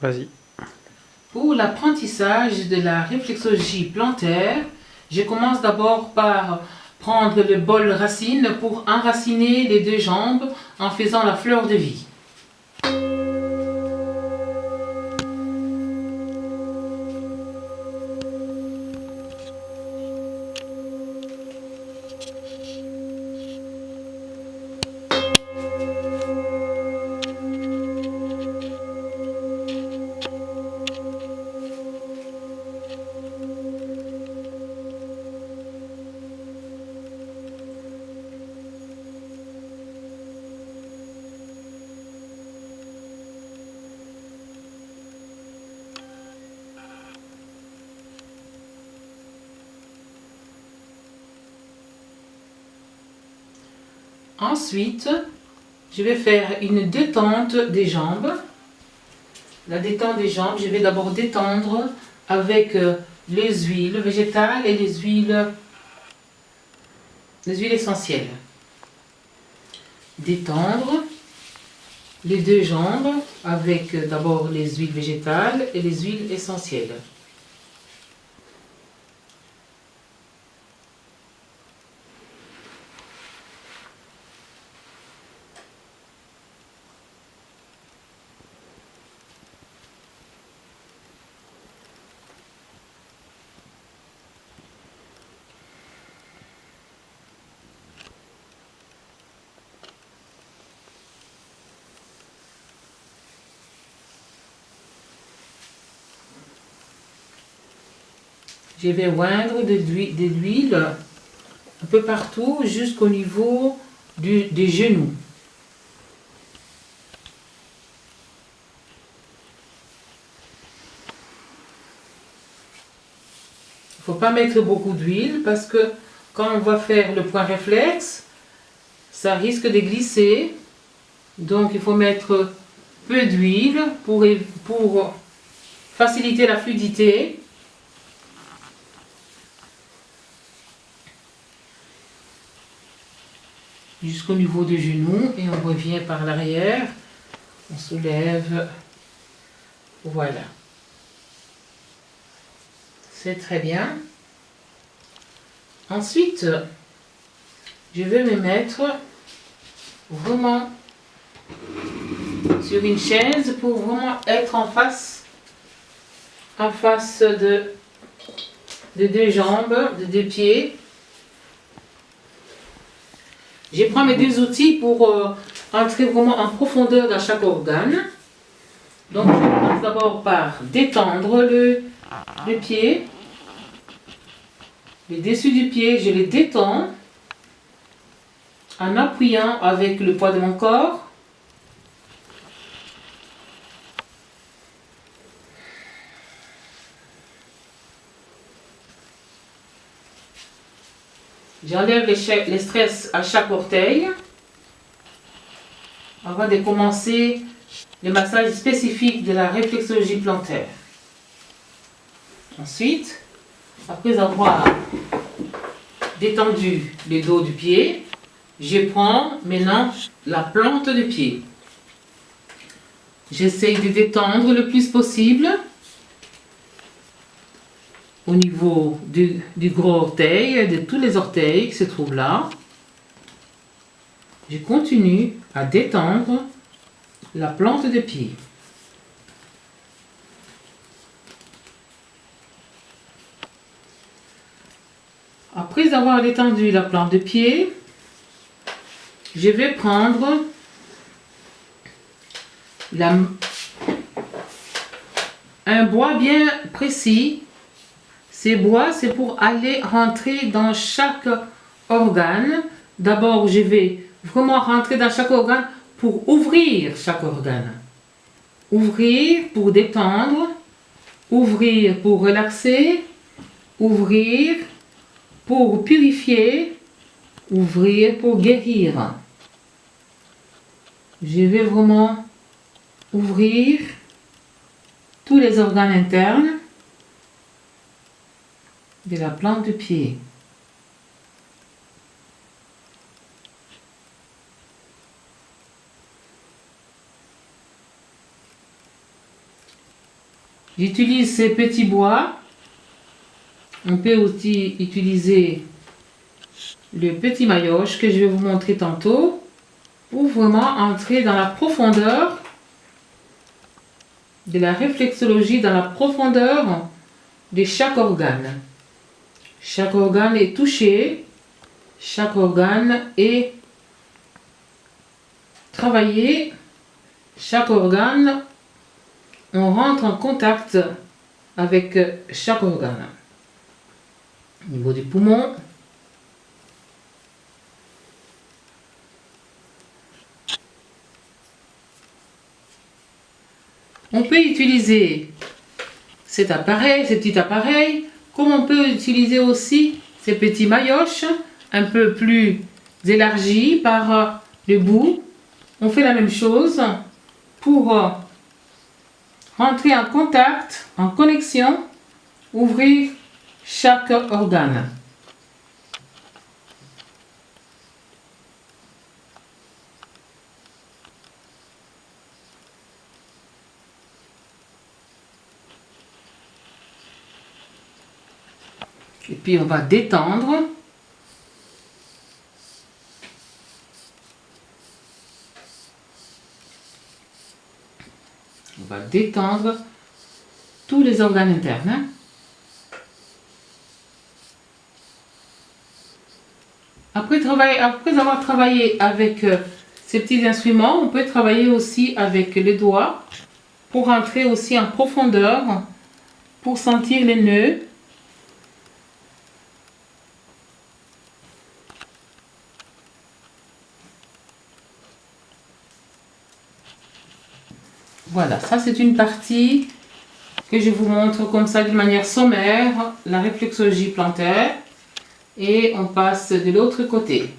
Vas-y. Pour l'apprentissage de la réflexologie plantaire, je commence d'abord par prendre le bol racine pour enraciner les deux jambes en faisant la fleur de vie. Ensuite, je vais faire une détente des jambes. La détente des jambes, je vais d'abord détendre avec les huiles végétales et les huiles essentielles. Détendre les deux jambes avec d'abord les huiles végétales et les huiles essentielles. Je vais oindre de l'huile un peu partout jusqu'au niveau des genoux. Il ne faut pas mettre beaucoup d'huile parce que quand on va faire le point réflexe, ça risque de glisser. Donc il faut mettre peu d'huile pour faciliter la fluidité. Jusqu'au niveau du genou et on revient par l'arrière, on soulève, voilà, c'est très bien. Ensuite, je vais me mettre vraiment sur une chaise pour vraiment être en face de deux jambes, de deux pieds. Je prends mes deux outils pour entrer vraiment en profondeur dans chaque organe. Donc, je commence d'abord par détendre le pied. Le dessus du pied, je le détends en appuyant avec le poids de mon corps. J'enlève les stress à chaque orteil avant de commencer le massage spécifique de la réflexologie plantaire. Ensuite, après avoir détendu le dos du pied, je prends maintenant la plante de pied. J'essaie de détendre le plus possible au niveau du gros orteil, de tous les orteils qui se trouvent là. Je continue à détendre la plante de pied. Après avoir détendu la plante de pied, je vais prendre un bois bien précis. Ces bois, c'est pour aller rentrer dans chaque organe. D'abord, je vais vraiment rentrer dans chaque organe pour ouvrir chaque organe. Ouvrir pour détendre, ouvrir pour relaxer, ouvrir pour purifier, ouvrir pour guérir. Je vais vraiment ouvrir tous les organes internes de la plante de pied. J'utilise ces petits bois. On peut aussi utiliser le petit maillotche que je vais vous montrer tantôt pour vraiment entrer dans la profondeur de la réflexologie, dans la profondeur de chaque organe. Chaque organe est touché, chaque organe est travaillé, chaque organe, on rentre en contact avec chaque organe. Au niveau du poumon, on peut utiliser cet appareil, ces petits appareils, comme on peut utiliser aussi ces petits maillotches un peu plus élargis par le bout. On fait la même chose pour rentrer en contact, en connexion, ouvrir chaque organe. Et puis on va détendre. On va détendre tous les organes internes. Après avoir travaillé avec ces petits instruments, on peut travailler aussi avec les doigts pour rentrer aussi en profondeur, pour sentir les nœuds. Voilà, ça c'est une partie que je vous montre comme ça d'une manière sommaire, la réflexologie plantaire. Et on passe de l'autre côté.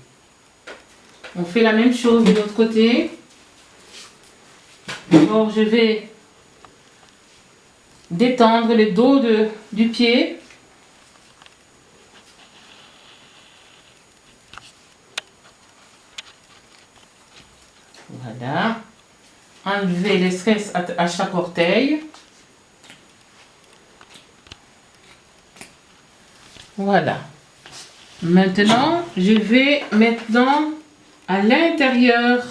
On fait la même chose de l'autre côté. Alors je vais détendre le dos du pied. Voilà. Enlever les stress à chaque orteil. Voilà. Maintenant, je vais à l'intérieur,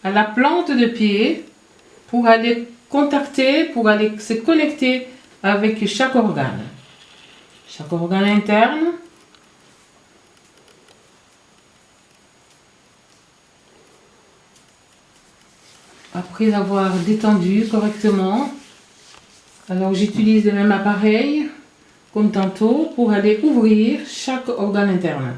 à la plante de pied, pour aller contacter, pour aller se connecter avec chaque organe. Chaque organe interne. Après avoir détendu correctement, alors j'utilise le même appareil comme tantôt pour aller ouvrir chaque organe interne.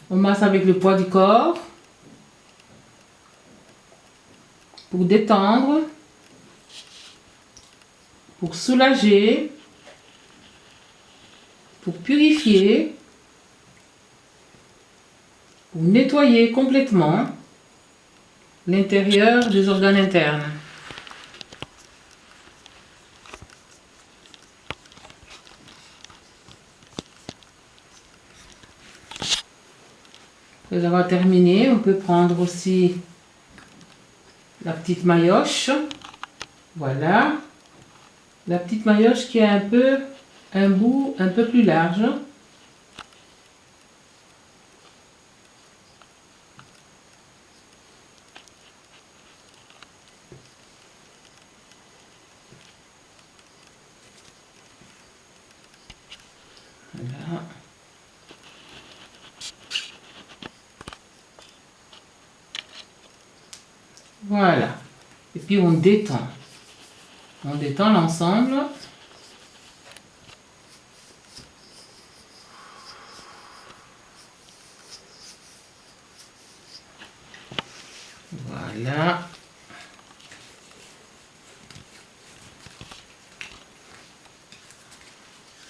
On masse avec le poids du corps pour détendre, pour soulager, pour purifier, pour nettoyer complètement l'intérieur des organes internes. Après avoir terminé, on peut prendre aussi la petite maillotche. Voilà. La petite maillotche qui a un bout un peu plus large. Voilà. Voilà. Et puis on détend. On détend l'ensemble. Voilà.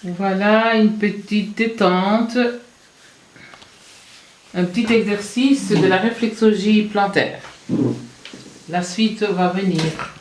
Voilà une petite détente, un petit exercice de la réflexologie plantaire. La suite va venir.